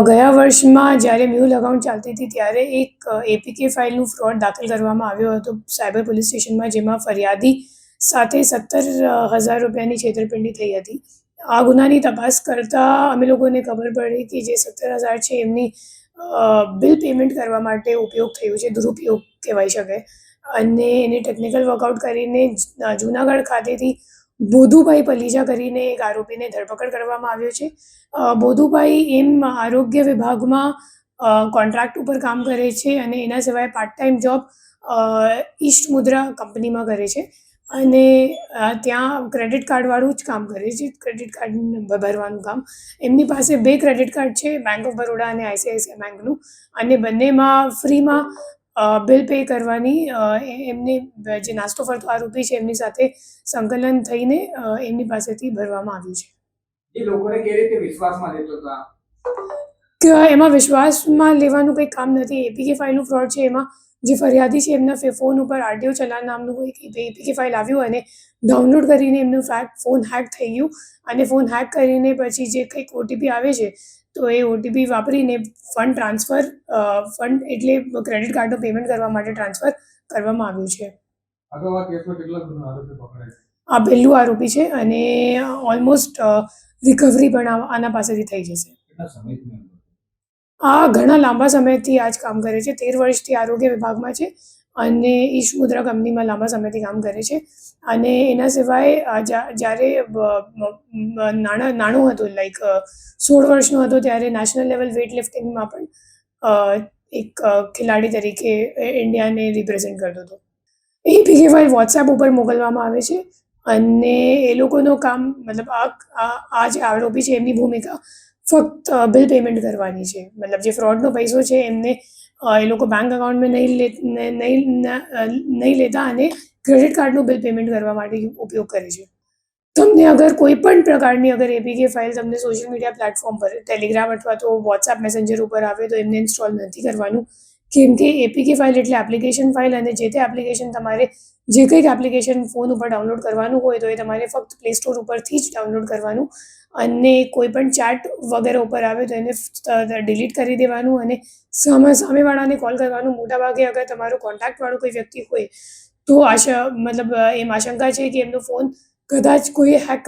ગયા વર્ષમાં જ્યારે મ્યુલ અકાઉન્ટ ચાલતી હતી ત્યારે એક એપીકે ફાઇલનું ફ્રોડ દાખલ કરવામાં આવ્યો હતો સાયબર પોલીસ સ્ટેશનમાં, જેમાં ફરિયાદી સાથે 17,000 રૂપિયાની છેતરપિંડી થઈ હતી. આ ગુનાની તપાસ કરતાં અમે લોકોને ખબર પડી કે જે 17,000 છે એમની બિલ પેમેન્ટ કરવા માટે ઉપયોગ થયો છે, દુરુપયોગ કહેવાય શકે. અને એને ટેકનિકલ વર્કઆઉટ કરીને જૂનાગઢ ખાતેથી બોધુભાઈ પલીજા કરીને એક આરોપીને ધરપકડ કરવામાં આવ્યો છે. બોધુભાઈ એમ આરોગ્ય વિભાગમાં કોન્ટ્રાક્ટ ઉપર કામ કરે છે અને એના સિવાય પાર્ટ ટાઈમ જોબ ઈસ્ટ મુદ્રા કંપનીમાં કરે છે અને ત્યાં ક્રેડિટ કાર્ડવાળું જ કામ કરે છે, ક્રેડિટ કાર્ડ ભરવાનું કામ. એમની પાસે 2 ક્રેડિટ કાર્ડ છે, બેંક ઓફ બરોડા અને આઈસીઆઈસીઆઈ બેંકનું, અને બંનેમાં ફ્રીમાં બિલ પે કરવાની એમને જે નાસ્તો ફરતો આરોપી છે એમની સાથે સંકલન થઈને એમની પાસેથી ભરવામાં આવ્યું છે. એ લોકોને કેવી રીતે વિશ્વાસમાં લેતો હતો? કે એમાં વિશ્વાસમાં લેવાનું કંઈ કામ નથી. એપીકે ફાઇલનું ફ્રોડ છે. એમાં જે ફરિયાદી છે એમના ફોન ઉપર આરટીઓ ચલાન નામનું કોઈ એપીકે ફાઇલ આવ્યું અને ડાઉનલોડ કરીને એમનું ફોન હેક થઈ ગયું, અને ફોન હેક કરીને પછી જે કંઈક ઓટીપી આવે છે તો એ ઓટીપી વાપરીને ફંડ એટલે ક્રેડિટ કાર્ડનું પેમેન્ટ કરવા માટે ટ્રાન્સફર કરવામાં આવ્યું છે. આ પહેલું આરોપી છે અને ઓલમોસ્ટ રિકવરી પણ આના પાસેથી થઈ જશે. આ ઘણા લાંબા સમયથી આ જ કામ કરે છે. 13 વર્ષથી આરોગ્ય વિભાગમાં છે અને ઈસ્ટ મુદ્રા કંપનીમાં લાંબા સમયથી કામ કરે છે. અને એના સિવાય જ્યારે નાનો હતો, લાઈક 16 વર્ષનો હતો, ત્યારે નેશનલ લેવલ વેઇટ લિફ્ટિંગમાં પણ એક ખેલાડી તરીકે ઇન્ડિયાને રિપ્રેઝેન્ટ કરતો હતો. એપીકે ફાઇલ વોટ્સએપ ઉપર મોકલવામાં આવે છે અને એ લોકોનું કામ, મતલબ આ જે આરોપી છે એમની ભૂમિકા ફક્ત બિલ પેમેન્ટ કરવાની છે. મતલબ જે ફ્રોડનો પૈસો છે એમને એ લોકો બેંક અકાઉન્ટમાં નહીં લેતા અને ક્રેડિટ કાર્ડનું બિલ પેમેન્ટ કરવા માટે ઉપયોગ કરે છે. તમને અગર કોઈ પણ પ્રકારની એપીકે ફાઇલ તમને સોશિયલ મીડિયા પ્લેટફોર્મ પર, ટેલિગ્રામ અથવા તો વોટ્સએપ મેસેન્જર ઉપર આવે તો એમને ઇન્સ્ટોલ નથી કરવાનું, કેમ કે એપીકે ફાઇલ એટલે એપ્લિકેશન ફાઇલ, અને જે તે એપ્લિકેશન તમારે જે કંઈક એપ્લિકેશન ફોન ઉપર ડાઉનલોડ કરવાનું હોય તો એ તમારે ફક્ત પ્લે સ્ટોર ઉપરથી જ ડાઉનલોડ કરવાનું, અને કોઈ પણ ચેટ વગેરે ઉપર આવે તો એને ડિલીટ કરી દેવાનું અને સામેવાળાને કોલ કરવાનું. મોટાભાગે અગર તમારો કોન્ટેક્ટવાળો કોઈ વ્યક્તિ હોય તો એમ આશંકા છે કે એમનો ફોન કદાચ કોઈ હેક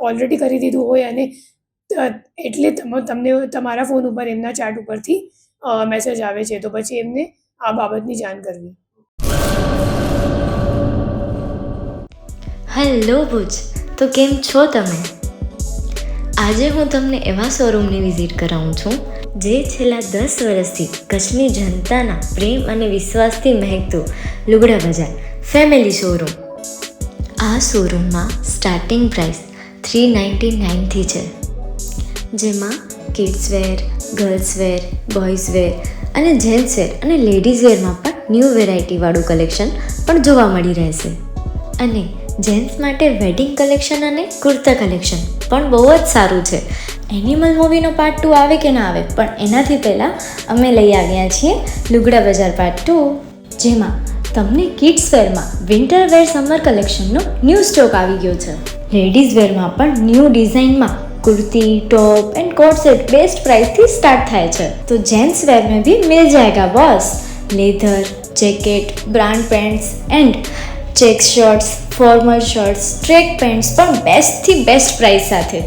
ઓલરેડી કરી દીધું હોય, અને એટલે તમને તમારા ફોન ઉપર એમના ચેટ ઉપરથી મેસેજ આવે છે, તો પછી એમને આ બાબતની જાણ કરવી. હેલો ભુજ, તો કેમ છો તમે? આજે હું તમને એવા શોરૂમની વિઝિટ કરાવું છું જે છેલ્લા 10 વર્ષથી કચ્છની જનતાના પ્રેમ અને વિશ્વાસથી મહેકતું લુગડા બજાર ફેમિલી શોરૂમ. આ શોરૂમમાં સ્ટાર્ટિંગ પ્રાઇસ 399થી છે, જેમાં kids wear, girls wear, boys wear અને જેન્ટ્સ વેર અને લેડીઝ વેરમાં પણ ન્યૂ વેરાયટીવાળું કલેક્શન પણ જોવા મળી રહેશે. અને જેન્ટ્સ માટે વેડિંગ કલેક્શન અને કુર્તા કલેક્શન પણ બહુ જ સારું છે. એનિમલ મૂવીનો પાર્ટ 2 આવે કે ના આવે, પણ એનાથી પહેલાં અમે લઈ આવ્યા છીએ લુગડા બજાર પાર્ટ 2, જેમાં તમને કિડ્સ વેરમાં વિન્ટર વેર સમર કલેક્શનનો ન્યૂ સ્ટોક આવી ગયો છે. લેડીઝ વેરમાં પણ ન્યૂ ડિઝાઇનમાં kurti, top and coat set best price थी स्टार्ट थाय छे. तो जेंट्स वेर में भी मिल जाएगा boss. Leather, jacket, brand pants and check shirts, formal shirts, track pants पर बेस्ट थी बेस्ट प्राइस साथे.